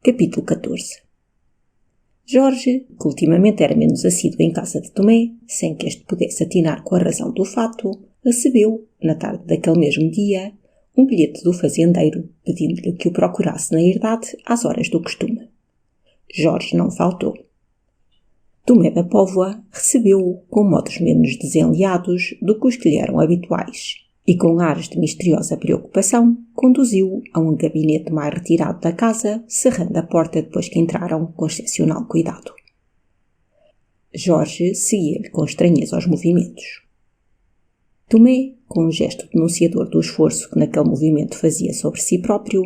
Capítulo 14. Jorge, que ultimamente era menos assíduo em casa de Tomé, sem que este pudesse atinar com a razão do fato, recebeu, na tarde daquele mesmo dia, um bilhete do fazendeiro pedindo-lhe que o procurasse na herdade às horas do costume. Jorge não faltou. Tomé da Póvoa recebeu-o com modos menos desenleados do que os que lhe eram habituais e, com ares de misteriosa preocupação, conduziu-o a um gabinete mais retirado da casa, cerrando a porta depois que entraram com excepcional cuidado. Jorge seguia-lhe com estranheza aos movimentos. Tomé, com um gesto denunciador do esforço que naquele movimento fazia sobre si próprio,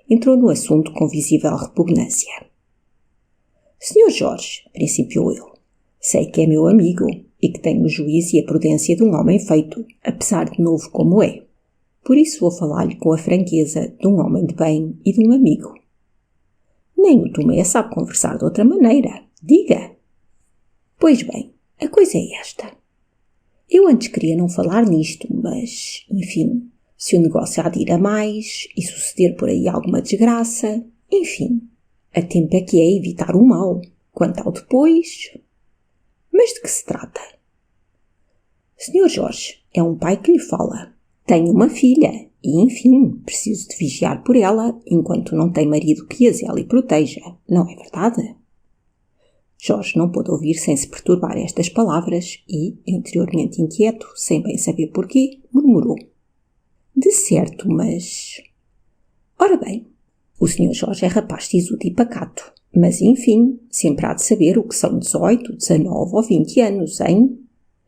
entrou no assunto com visível repugnância. «Senhor Jorge», principiou ele, «sei que é meu amigo e que tem o juízo e a prudência de um homem feito, apesar de novo como é. Por isso vou falar-lhe com a franqueza de um homem de bem e de um amigo. Nem o Tomé sabe conversar de outra maneira. Diga!» «Pois bem, a coisa é esta. Eu antes queria não falar nisto, mas, enfim, se o negócio há de ir a mais e suceder por aí alguma desgraça, enfim, a tempo é que é evitar o mal. Quanto ao depois... Mas de que se trata?» «Senhor Jorge, é um pai que lhe fala. Tenho uma filha e, enfim, preciso de vigiar por ela enquanto não tem marido que a zele e proteja. Não é verdade?» Jorge não pôde ouvir sem se perturbar estas palavras e, interiormente inquieto, sem bem saber porquê, murmurou. «De certo, mas... Ora bem, o Sr. Jorge é rapaz sisudo e pacato, mas, enfim, sempre há de saber o que são 18, 19 ou 20 anos, hein?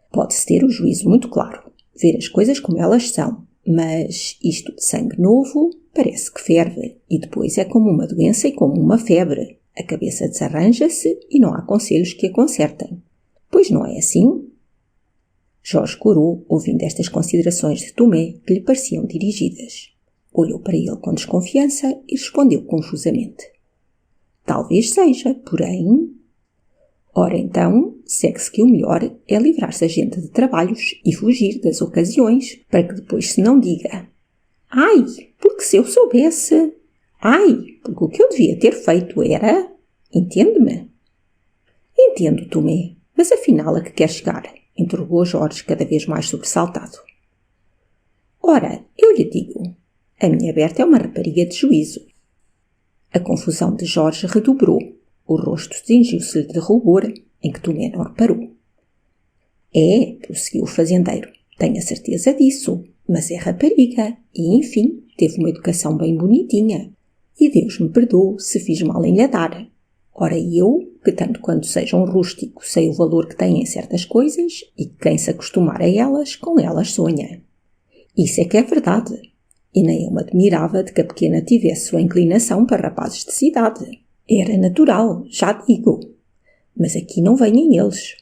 Pode-se ter o juízo muito claro, ver as coisas como elas são, mas isto de sangue novo parece que ferve e depois é como uma doença e como uma febre. A cabeça desarranja-se e não há conselhos que a consertem. Pois não é assim?» Jorge corou, ouvindo estas considerações de Tomé que lhe pareciam dirigidas. Olhou para ele com desconfiança e respondeu confusamente. «Talvez seja, porém...» «Ora então, segue-se que o melhor é livrar-se a gente de trabalhos e fugir das ocasiões, para que depois se não diga: ai, porque se eu soubesse... Ai, porque o que eu devia ter feito era... Entende-me?» «Entendo, Tomé, mas afinal a que quer chegar?» interrogou Jorge cada vez mais sobressaltado. «Ora, eu lhe digo, a minha Berta é uma rapariga de juízo.» A confusão de Jorge redobrou. O rosto tingiu-se-lhe de rubor, em que Tomé não reparou. «É», prosseguiu o fazendeiro, «tenho a certeza disso, mas é rapariga e, enfim, teve uma educação bem bonitinha. E Deus me perdoe se fiz mal em lhe dar. Ora eu, que tanto quanto seja um rústico, sei o valor que tem em certas coisas e que quem se acostumar a elas, com elas sonha. Isso é que é verdade. E nem eu me admirava de que a pequena tivesse sua inclinação para rapazes de cidade. Era natural, já digo. Mas aqui não vêm eles.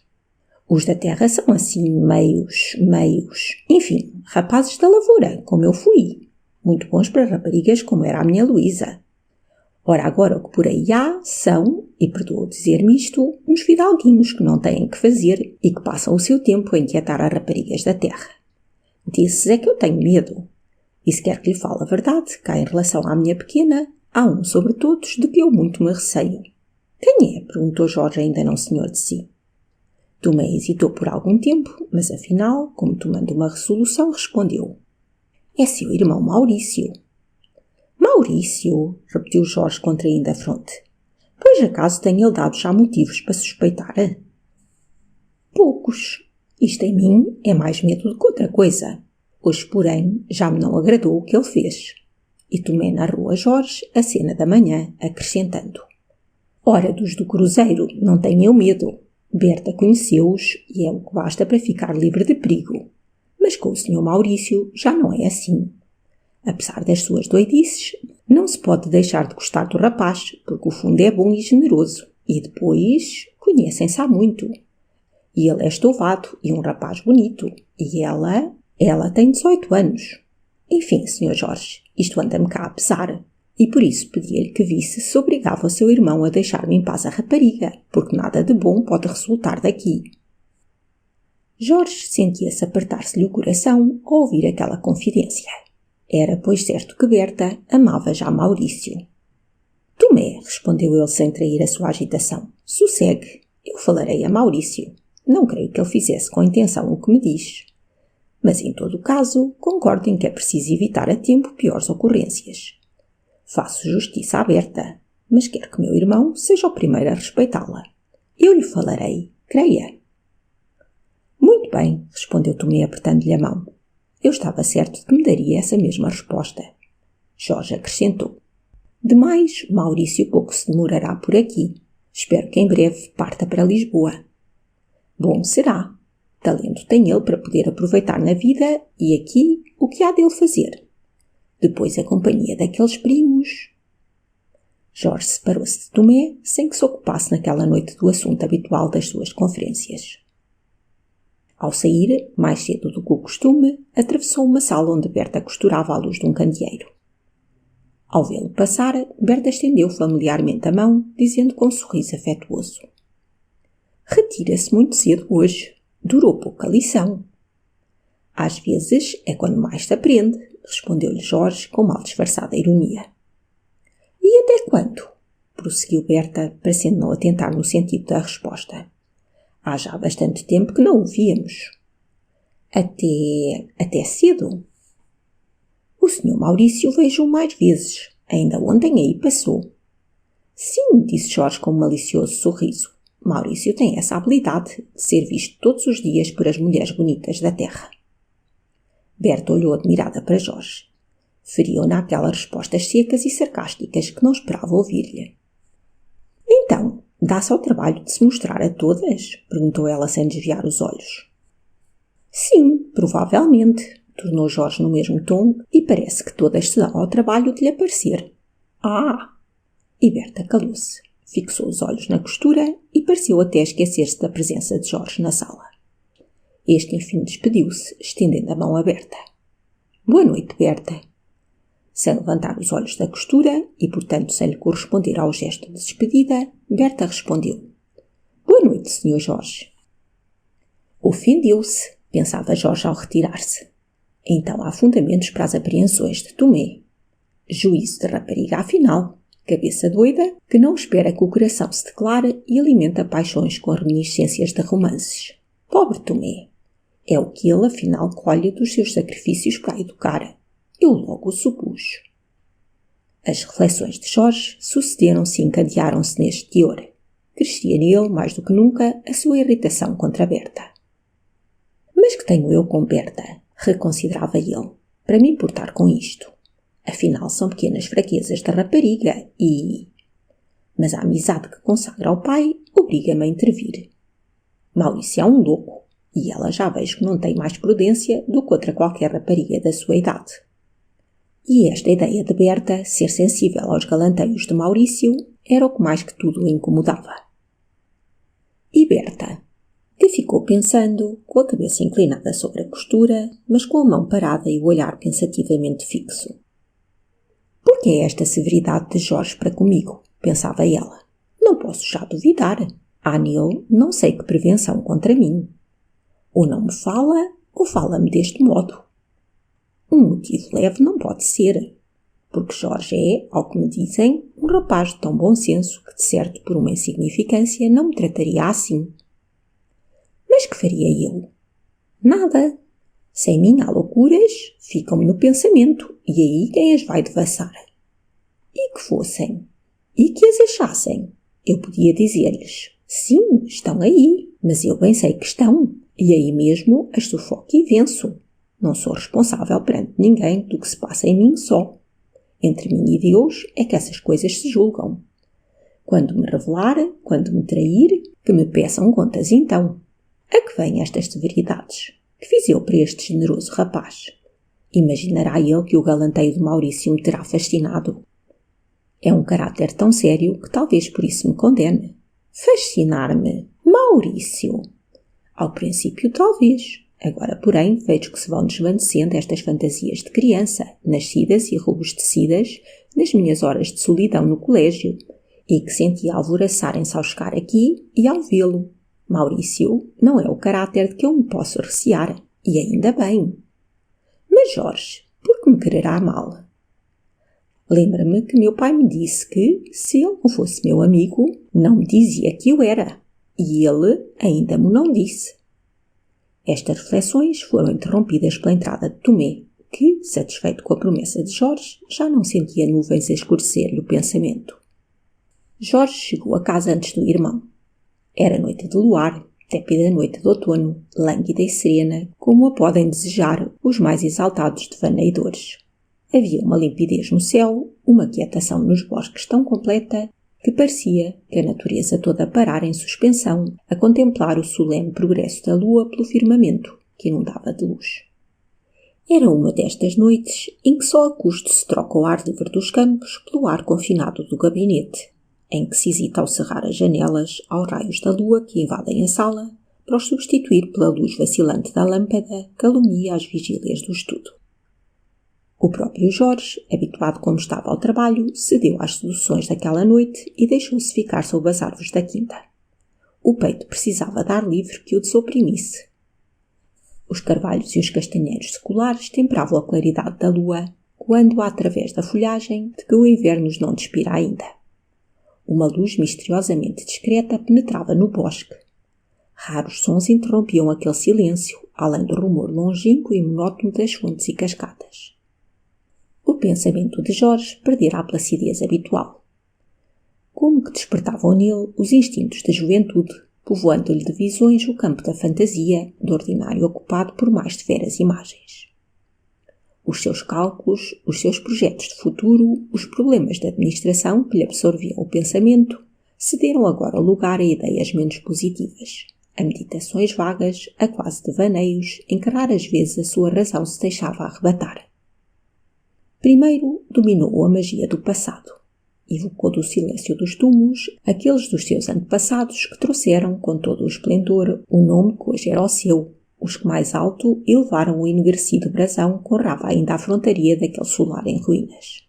Os da terra são assim meios, enfim, rapazes da lavoura, como eu fui. Muito bons para raparigas como era a minha Luísa. Ora, agora o que por aí há são, e perdoou dizer-me isto, uns fidalguinhos que não têm que fazer e que passam o seu tempo a inquietar as raparigas da terra. Desses é que eu tenho medo. E se quer que lhe fale a verdade, cá em relação à minha pequena, há um sobre todos de que eu muito me receio.» «Quem é?», perguntou Jorge, ainda não senhor de si. Tomé hesitou por algum tempo, mas afinal, como tomando uma resolução, respondeu. «É seu irmão Maurício.» «Maurício?» repetiu Jorge, contraindo a fronte. «Pois acaso tem ele dado já motivos para suspeitar?» «Poucos. Isto em mim é mais medo do que outra coisa. Hoje, porém, já me não agradou o que ele fez.» E Tomé narrou a Jorge a cena da manhã, acrescentando. «Ora, dos do cruzeiro, não tenho medo. Berta conheceu-os e é o que basta para ficar livre de perigo. Mas com o Sr. Maurício já não é assim. Apesar das suas doidices, não se pode deixar de gostar do rapaz, porque o fundo é bom e generoso. E depois, conhecem-se há muito. E ele é estouvado e um rapaz bonito. E ela tem 18 anos. Enfim, Sr. Jorge, isto anda-me cá a pesar. E por isso pedia-lhe que visse se obrigava o seu irmão a deixar-me em paz a rapariga, porque nada de bom pode resultar daqui.» Jorge sentia-se apertar-se-lhe o coração ao ouvir aquela confidência. Era, pois, certo que Berta amava já Maurício. Tomé, respondeu ele sem trair a sua agitação. Sossegue, eu falarei a Maurício. Não creio que ele fizesse com intenção o que me diz. Mas, em todo o caso, concordo em que é preciso evitar a tempo piores ocorrências. Faço justiça à Berta, mas quero que meu irmão seja o primeiro a respeitá-la. Eu lhe falarei, creia. Muito bem, respondeu Tomé apertando-lhe a mão. Eu estava certo de que me daria essa mesma resposta. Jorge acrescentou. Demais, Maurício pouco se demorará por aqui. Espero que em breve parta para Lisboa. Bom será. Talento tem ele para poder aproveitar na vida e aqui o que há dele fazer. Depois a companhia daqueles primos. Jorge separou-se de Tomé sem que se ocupasse naquela noite do assunto habitual das suas conferências. Ao sair, mais cedo do que o costume, atravessou uma sala onde Berta costurava à luz de um candeeiro. Ao vê-lo passar, Berta estendeu familiarmente a mão, dizendo com um sorriso afetuoso. Retira-se muito cedo hoje. Durou pouca lição. Às vezes é quando mais se aprende, respondeu-lhe Jorge com mal disfarçada ironia. E até quando? Prosseguiu Berta, parecendo não atentar no sentido da resposta. Há já bastante tempo que não o víamos. Até cedo. O Sr. Maurício vejo-o mais vezes. Ainda ontem aí passou. Sim, disse Jorge com um malicioso sorriso. Maurício tem essa habilidade de ser visto todos os dias por as mulheres bonitas da terra. Berta olhou admirada para Jorge. Feriu-na aquelas respostas secas e sarcásticas que não esperava ouvir-lhe. Então, dá-se ao trabalho de se mostrar a todas? Perguntou ela sem desviar os olhos. Sim, provavelmente, tornou Jorge no mesmo tom, e parece que todas se dão ao trabalho de lhe aparecer. Ah! E Berta calou-se. Fixou os olhos na costura e pareceu até esquecer-se da presença de Jorge na sala. Este, enfim, despediu-se, estendendo a mão a Berta. Boa noite, Berta. Sem levantar os olhos da costura e, portanto, sem lhe corresponder ao gesto de despedida, Berta respondeu. Boa noite, Sr. Jorge. Ofendeu-se, pensava Jorge ao retirar-se. Então há fundamentos para as apreensões de Tomé. Juízo de rapariga, afinal. Cabeça doida, que não espera que o coração se declare e alimenta paixões com reminiscências de romances. Pobre Tomé! É o que ele, afinal, colhe dos seus sacrifícios para a educar. Eu logo o supus. As reflexões de Jorge sucederam-se e encadearam-se neste teor. Crescia nele, mais do que nunca, a sua irritação contra Berta. Mas que tenho eu com Berta? Reconsiderava ele, para me importar com isto. Afinal, são pequenas fraquezas da rapariga e... Mas a amizade que consagra ao pai obriga-me a intervir. Maurício é um louco, e ela já vejo que não tem mais prudência do que outra qualquer rapariga da sua idade. E esta ideia de Berta ser sensível aos galanteios de Maurício era o que mais que tudo o incomodava. E Berta, que ficou pensando, com a cabeça inclinada sobre a costura, mas com a mão parada e o olhar pensativamente fixo. Por que é esta severidade de Jorge para comigo? Pensava ela. Não posso já duvidar. Há nele não sei que prevenção contra mim. Ou não me fala, ou fala-me deste modo. Um motivo leve não pode ser, porque Jorge é, ao que me dizem, um rapaz de tão bom senso que, de certo, por uma insignificância, não me trataria assim. Mas que faria eu? Nada. Sem mim há loucuras, ficam-me no pensamento, e aí quem as vai devassar? E que fossem? E que as achassem? Eu podia dizer-lhes, sim, estão aí, mas eu bem sei que estão, e aí mesmo as sufoco e venço. Não sou responsável perante ninguém do que se passa em mim só. Entre mim e Deus é que essas coisas se julgam. Quando me revelar, quando me trair, que me peçam contas então. A que vêm estas severidades? Que fiz eu para este generoso rapaz? Imaginará ele que o galanteio de Maurício me terá fascinado. É um caráter tão sério que talvez por isso me condene. Fascinar-me? Maurício! Ao princípio, talvez. Agora, porém, vejo que se vão desvanecendo estas fantasias de criança, nascidas e robustecidas nas minhas horas de solidão no colégio, e que senti alvoraçarem-se ao chegar aqui e ao vê-lo. Maurício não é o caráter de que eu me posso recear, e ainda bem. Mas Jorge, por que me quererá mal? Lembra-me que meu pai me disse que, se ele não fosse meu amigo, não me dizia que eu era. E ele ainda me não disse. Estas reflexões foram interrompidas pela entrada de Tomé, que, satisfeito com a promessa de Jorge, já não sentia nuvens a escurecer-lhe o pensamento. Jorge chegou a casa antes do irmão. Era noite de luar, tépida noite de outono, lânguida e serena, como a podem desejar os mais exaltados devaneidores. Havia uma limpidez no céu, uma quietação nos bosques tão completa que parecia que a natureza toda parara em suspensão a contemplar o solene progresso da lua pelo firmamento, que inundava de luz. Era uma destas noites em que só a custo se troca o ar livre dos campos pelo ar confinado do gabinete, em que se hesita ao cerrar as janelas aos raios da lua que invadem a sala, para os substituir pela luz vacilante da lâmpada que alumia as vigílias do estudo. O próprio Jorge, habituado como estava ao trabalho, cedeu às seduções daquela noite e deixou-se ficar sob as árvores da quinta. O peito precisava de ar livre que o desoprimisse. Os carvalhos e os castanheiros seculares temperavam a claridade da lua, coando-a através da folhagem de que o inverno nos não despira ainda. Uma luz misteriosamente discreta penetrava no bosque. Raros sons interrompiam aquele silêncio, além do rumor longínquo e monótono das fontes e cascatas. O pensamento de Jorge perdera a placidez habitual. Como que despertavam nele os instintos da juventude, povoando-lhe de visões o campo da fantasia, de ordinário ocupado por mais severas imagens. Os seus cálculos, os seus projetos de futuro, os problemas de administração que lhe absorviam o pensamento, cederam agora lugar a ideias menos positivas, a meditações vagas, a quase devaneios, em que raras vezes a sua razão se deixava arrebatar. Primeiro dominou a magia do passado. Evocou do silêncio dos túmulos aqueles dos seus antepassados que trouxeram, com todo o esplendor, o nome que hoje era o seu, os que mais alto elevaram o enegrecido brasão que honrava ainda a frontaria daquele solar em ruínas.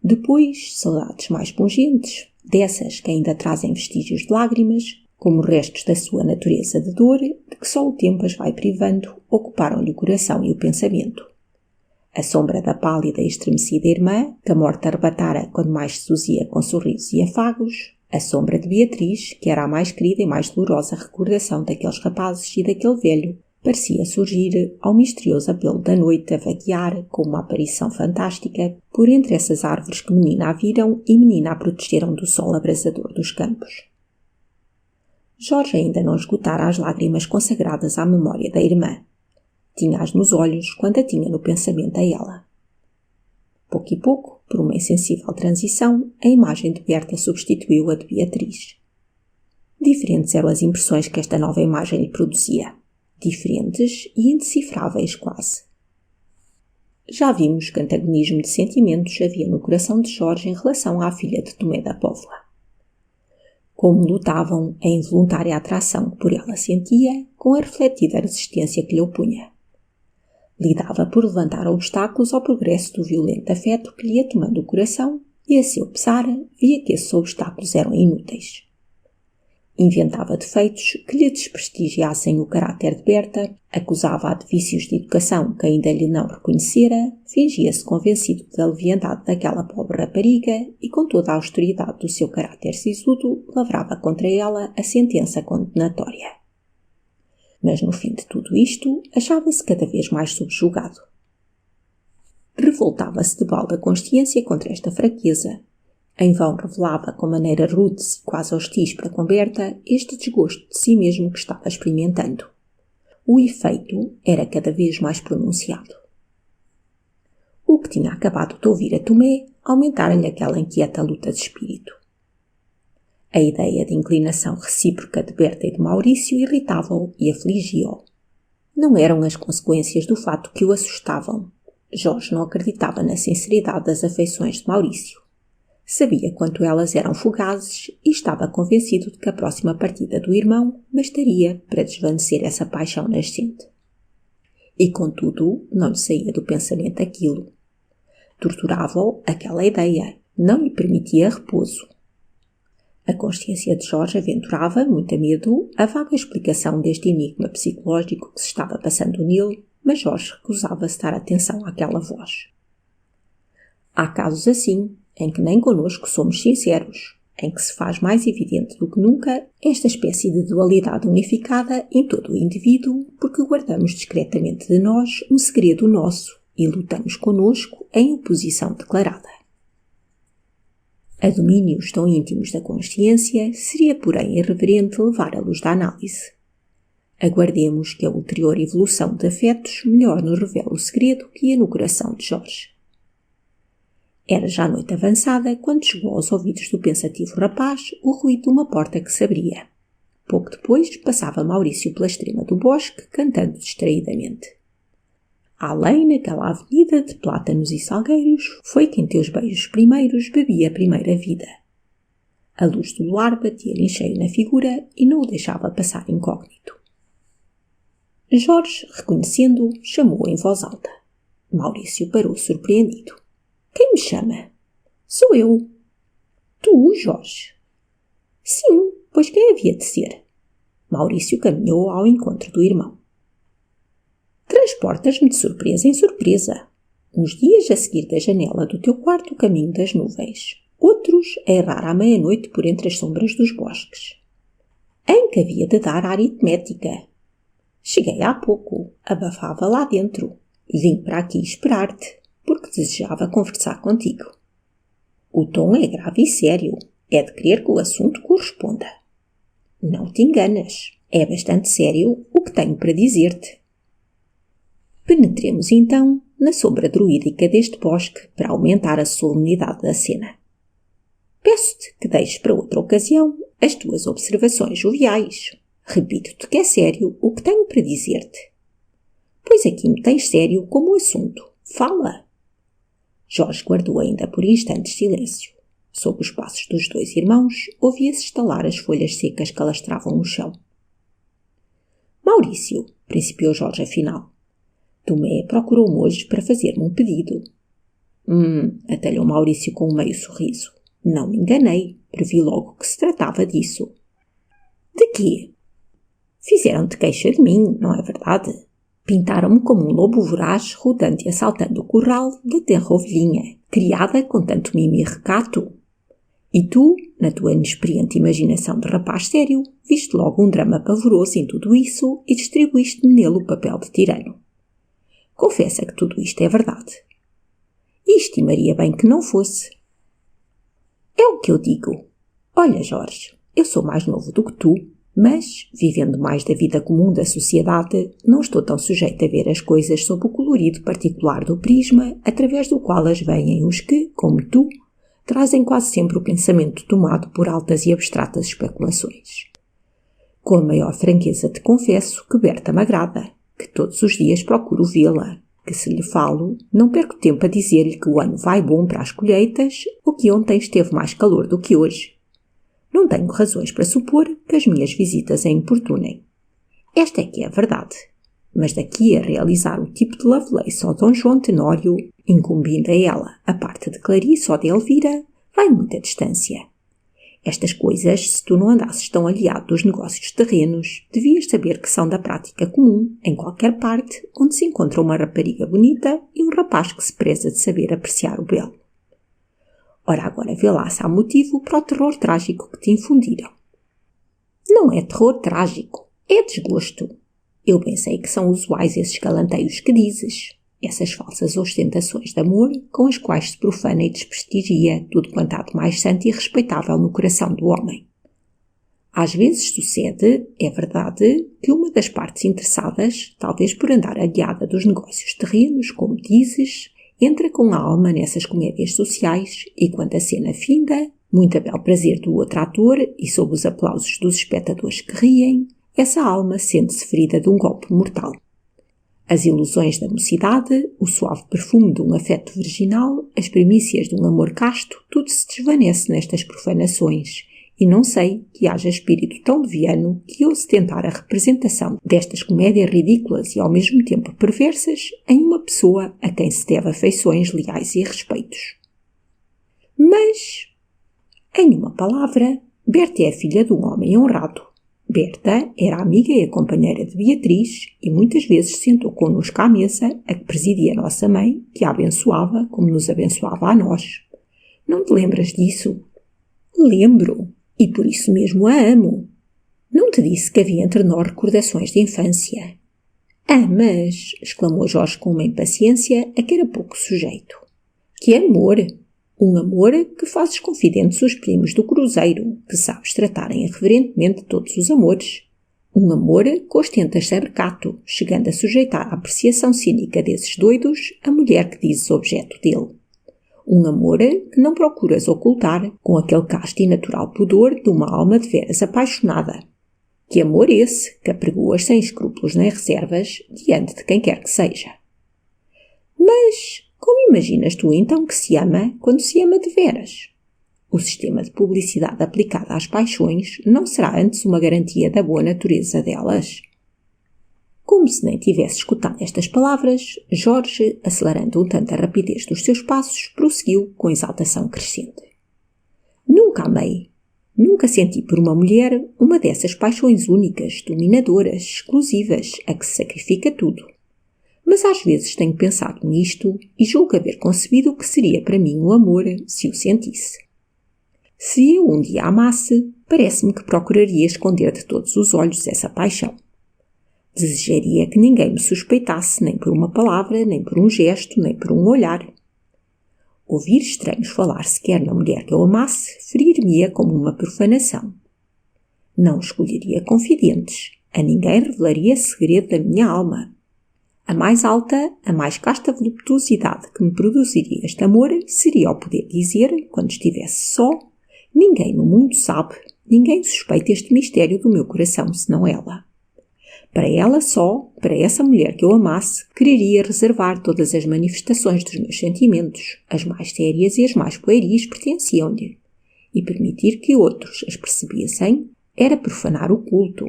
Depois, saudades mais pungentes, dessas que ainda trazem vestígios de lágrimas, como restos da sua natureza de dor, de que só o tempo as vai privando, ocuparam-lhe o coração e o pensamento. A sombra da pálida e estremecida irmã, que a morte arrebatara quando mais seduzia com sorrisos e afagos, a sombra de Beatriz, que era a mais querida e mais dolorosa recordação daqueles rapazes e daquele velho, parecia surgir ao misterioso apelo da noite a vaguear, como uma aparição fantástica, por entre essas árvores que menina a viram e menina a protegeram do sol abrasador dos campos. Jorge ainda não esgotara as lágrimas consagradas à memória da irmã. Tinha-as nos olhos quando a tinha no pensamento a ela. Pouco e pouco, por uma insensível transição, a imagem de Berta substituiu a de Beatriz. Diferentes eram as impressões que esta nova imagem lhe produzia. Diferentes e indecifráveis quase. Já vimos que antagonismo de sentimentos havia no coração de Jorge em relação à filha de Tomé da Póvoa. Como lutavam a involuntária atração que por ela sentia com a refletida resistência que lhe opunha. Lidava por levantar obstáculos ao progresso do violento afeto que lhe ia tomando o coração e, a seu pesar, via que esses obstáculos eram inúteis. Inventava defeitos que lhe desprestigiassem o caráter de Berta, acusava-a de vícios de educação que ainda lhe não reconhecera, fingia-se convencido da leviandade daquela pobre rapariga e, com toda a austeridade do seu caráter sisudo, lavrava contra ela a sentença condenatória. Mas no fim de tudo isto, achava-se cada vez mais subjugado. Revoltava-se de balda a consciência contra esta fraqueza. Em vão revelava com maneira rude e quase hostis para com Berta este desgosto de si mesmo que estava experimentando. O efeito era cada vez mais pronunciado. O que tinha acabado de ouvir a Tomé aumentara-lhe aquela inquieta luta de espírito. A ideia de inclinação recíproca de Berta e de Maurício irritava-o e afligia-o. Não eram as consequências do fato que o assustavam. Jorge não acreditava na sinceridade das afeições de Maurício. Sabia quanto elas eram fugazes e estava convencido de que a próxima partida do irmão bastaria para desvanecer essa paixão nascente. E, contudo, não lhe saía do pensamento aquilo. Torturava-o aquela ideia, não lhe permitia repouso. A consciência de Jorge aventurava, muito a medo, a vaga explicação deste enigma psicológico que se estava passando nele, mas Jorge recusava-se dar atenção àquela voz. Há casos assim, em que nem connosco somos sinceros, em que se faz mais evidente do que nunca esta espécie de dualidade unificada em todo o indivíduo, porque guardamos discretamente de nós um segredo nosso e lutamos connosco em oposição declarada. A domínios tão íntimos da consciência, seria porém irreverente levar a luz da análise. Aguardemos que a ulterior evolução de afetos melhor nos revele o segredo que ia no coração de Jorge. Era já noite avançada quando chegou aos ouvidos do pensativo rapaz o ruído de uma porta que se abria. Pouco depois passava Maurício pela extrema do bosque, cantando distraidamente. Além, naquela avenida de plátanos e salgueiros, foi quem teus beijos primeiros bebia a primeira vida. A luz do luar batia-lhe em cheio na figura e não o deixava passar incógnito. Jorge, reconhecendo-o, chamou-o em voz alta. Maurício parou surpreendido. Quem me chama? Sou eu. Tu, Jorge? Sim, pois quem havia de ser? Maurício caminhou ao encontro do irmão. Transportas-me de surpresa em surpresa. Uns dias a seguir da janela do teu quarto o caminho das nuvens. Outros a errar à meia-noite por entre as sombras dos bosques. Em que havia de dar a aritmética. Cheguei há pouco, abafava lá dentro. Vim para aqui esperar-te, porque desejava conversar contigo. O tom é grave e sério. É de crer que o assunto corresponda. Não te enganas. É bastante sério o que tenho para dizer-te. Penetremos então na sombra druídica deste bosque para aumentar a solenidade da cena. Peço-te que deixes para outra ocasião as tuas observações joviais. Repito-te que é sério o que tenho para dizer-te. Pois aqui me tens sério como o assunto. Fala! Jorge guardou ainda por instantes silêncio. Sob os passos dos dois irmãos, ouvia-se estalar as folhas secas que alastravam no chão. Maurício, principiou Jorge afinal, Tomé procurou-me hoje para fazer-me um pedido. Atalhou Maurício com um meio sorriso. Não me enganei, previ logo que se tratava disso. De quê? Fizeram-te queixa de mim, não é verdade? Pintaram-me como um lobo voraz, rodando e assaltando o curral da tenra ovelhinha, criada com tanto mimo e recato. E tu, na tua inexperiente imaginação de rapaz sério, viste logo um drama pavoroso em tudo isso e distribuíste-me nele o papel de tirano. Confessa que tudo isto é verdade. E estimaria bem que não fosse. É o que eu digo. Olha, Jorge, eu sou mais novo do que tu, mas, vivendo mais da vida comum da sociedade, não estou tão sujeito a ver as coisas sob o colorido particular do prisma, através do qual as veem os que, como tu, trazem quase sempre o pensamento tomado por altas e abstratas especulações. Com a maior franqueza te confesso que Berta me agrada, que todos os dias procuro vê-la, que se lhe falo, não perco tempo a dizer-lhe que o ano vai bom para as colheitas ou que ontem esteve mais calor do que hoje. Não tenho razões para supor que as minhas visitas a importunem. Esta é que é a verdade. Mas daqui a realizar o tipo de Lovelace ou Dom João Tenório, incumbindo a ela a parte de Clarice ou de Elvira, vai muita distância. Estas coisas, se tu não andasses tão aliado dos negócios terrenos, devias saber que são da prática comum, em qualquer parte onde se encontra uma rapariga bonita e um rapaz que se preza de saber apreciar o belo. Ora, agora vê lá se há motivo para o terror trágico que te infundiram. Não é terror trágico, é desgosto. Eu bem sei que são usuais esses galanteios que dizes, essas falsas ostentações de amor com as quais se profana e desprestigia tudo quanto há de mais santo e respeitável no coração do homem. Às vezes sucede, é verdade, que uma das partes interessadas, talvez por andar aliada dos negócios terrenos, como dizes, entra com a alma nessas comédias sociais e, quando a cena finda, muito a bel prazer do outro ator e sob os aplausos dos espectadores que riem, essa alma sente-se ferida de um golpe mortal. As ilusões da mocidade, o suave perfume de um afeto virginal, as primícias de um amor casto, tudo se desvanece nestas profanações, e não sei que haja espírito tão leviano que ouse tentar a representação destas comédias ridículas e ao mesmo tempo perversas em uma pessoa a quem se deve afeições leais e respeitos. Mas, em uma palavra, Berta é filha de um homem honrado, Berta era amiga e a companheira de Beatriz e muitas vezes sentou connosco à mesa, a que presidia a nossa mãe, que a abençoava como nos abençoava a nós. Não te lembras disso? Lembro, e por isso mesmo a amo. Não te disse que havia entre nós recordações de infância? Ah, mas, exclamou Jorge com uma impaciência a que era pouco sujeito. Que amor! Um amor que fazes confidentes os primos do cruzeiro, que sabes tratarem irreverentemente todos os amores. Um amor que ostentas sem recato, chegando a sujeitar a apreciação cínica desses doidos a mulher que dizes objeto dele. Um amor que não procuras ocultar com aquele casto e natural pudor de uma alma de veras apaixonada. Que amor esse que apregoas sem escrúpulos nem reservas diante de quem quer que seja. Mas como imaginas tu então que se ama quando se ama de veras? O sistema de publicidade aplicado às paixões não será antes uma garantia da boa natureza delas? Como se nem tivesse escutado estas palavras, Jorge, acelerando um tanto a rapidez dos seus passos, prosseguiu com exaltação crescente. Nunca amei. Nunca senti por uma mulher uma dessas paixões únicas, dominadoras, exclusivas, a que se sacrifica tudo. Mas às vezes tenho pensado nisto e julgo haver concebido o que seria para mim o amor se o sentisse. Se eu um dia amasse, parece-me que procuraria esconder de todos os olhos essa paixão. Desejaria que ninguém me suspeitasse nem por uma palavra, nem por um gesto, nem por um olhar. Ouvir estranhos falar sequer na mulher que eu amasse ferir-me-ia como uma profanação. Não escolheria confidentes, a ninguém revelaria segredo da minha alma. A mais alta, a mais casta voluptuosidade que me produziria este amor seria o poder dizer, quando estivesse só, ninguém no mundo sabe, ninguém suspeita este mistério do meu coração senão ela. Para ela só, para essa mulher que eu amasse, quereria reservar todas as manifestações dos meus sentimentos, as mais sérias e as mais pueris pertenciam-lhe, e permitir que outros as percebessem era profanar o culto.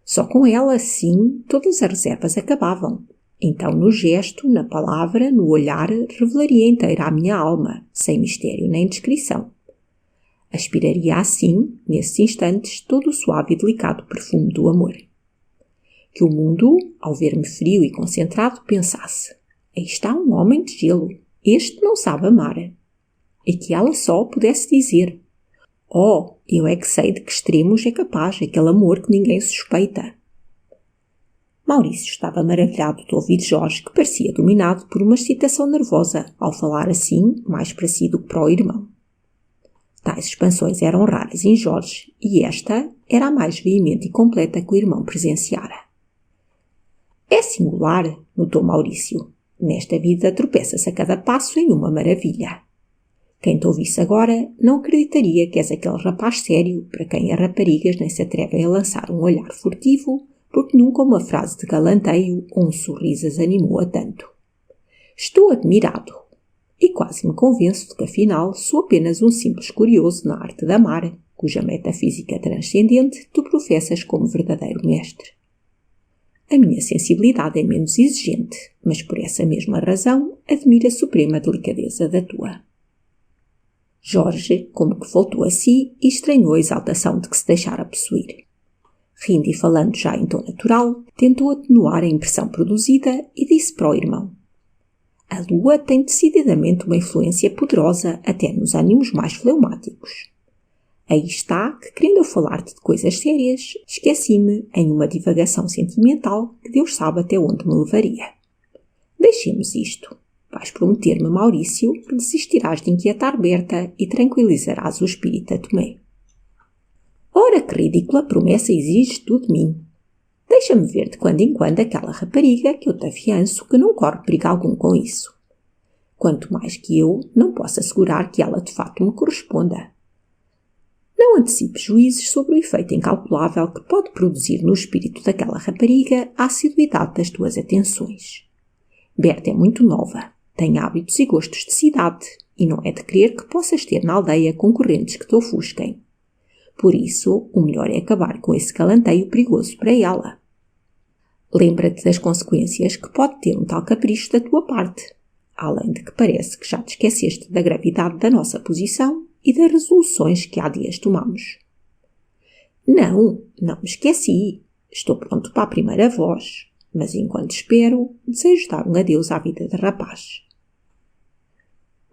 Só com ela, sim, todas as reservas acabavam. Então, no gesto, na palavra, no olhar, revelaria inteira a minha alma, sem mistério nem descrição. Aspiraria assim, nesses instantes, todo o suave e delicado perfume do amor. Que o mundo, ao ver-me frio e concentrado, pensasse: aí está um homem de gelo, este não sabe amar. E que ela só pudesse dizer: oh, eu é que sei de que extremos é capaz aquele amor que ninguém suspeita. Maurício estava maravilhado de ouvir Jorge, que parecia dominado por uma excitação nervosa, ao falar assim, mais para si do que para o irmão. Tais expansões eram raras em Jorge, e esta era a mais veemente e completa que o irmão presenciara. É singular, notou Maurício. Nesta vida tropeça-se a cada passo em uma maravilha. Quem te ouvisse agora não acreditaria que és aquele rapaz sério para quem as raparigas nem se atrevem a lançar um olhar furtivo, porque nunca uma frase de galanteio ou um sorriso as animou a tanto. Estou admirado e quase me convenço de que afinal sou apenas um simples curioso na arte de amar, cuja metafísica transcendente tu professas como verdadeiro mestre. A minha sensibilidade é menos exigente, mas por essa mesma razão admiro a suprema delicadeza da tua. Jorge, como que voltou a si e estranhou a exaltação de que se deixara possuir. Rindo e falando já em tom natural, tentou atenuar a impressão produzida e disse para o irmão: a lua tem decididamente uma influência poderosa até nos ânimos mais fleumáticos. Aí está que, querendo eu falar-te de coisas sérias, esqueci-me em uma divagação sentimental que Deus sabe até onde me levaria. Deixemos isto. Vais prometer-me, Maurício, que desistirás de inquietar Berta e tranquilizarás o espírito a Tomé. Ora, que ridícula promessa exiges tu de mim. Deixa-me ver de quando em quando aquela rapariga que eu te afianço que não corre perigo algum com isso. Quanto mais que eu não posso assegurar que ela de fato me corresponda. Não antecipes juízes sobre o efeito incalculável que pode produzir no espírito daquela rapariga a assiduidade das tuas atenções. Berta é muito nova, tem hábitos e gostos de cidade, e não é de crer que possas ter na aldeia concorrentes que te ofusquem. Por isso, o melhor é acabar com esse galanteio perigoso para ela. Lembra-te das consequências que pode ter um tal capricho da tua parte, além de que parece que já te esqueceste da gravidade da nossa posição e das resoluções que há dias tomamos. Não me esqueci. Estou pronto para a primeira voz, mas enquanto espero, desejo dar um adeus à vida de rapaz.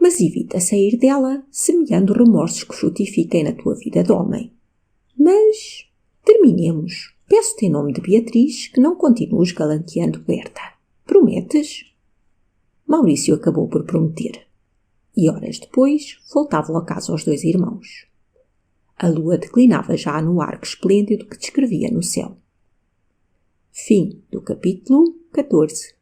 Mas evita sair dela, semeando remorsos que frutifiquem na tua vida de homem. Mas terminemos. Peço-te em nome de Beatriz que não continues galanteando Berta. Prometes? Maurício acabou por prometer. E horas depois voltavam a casa os dois irmãos. A lua declinava já no arco esplêndido que descrevia no céu. Fim do capítulo 14.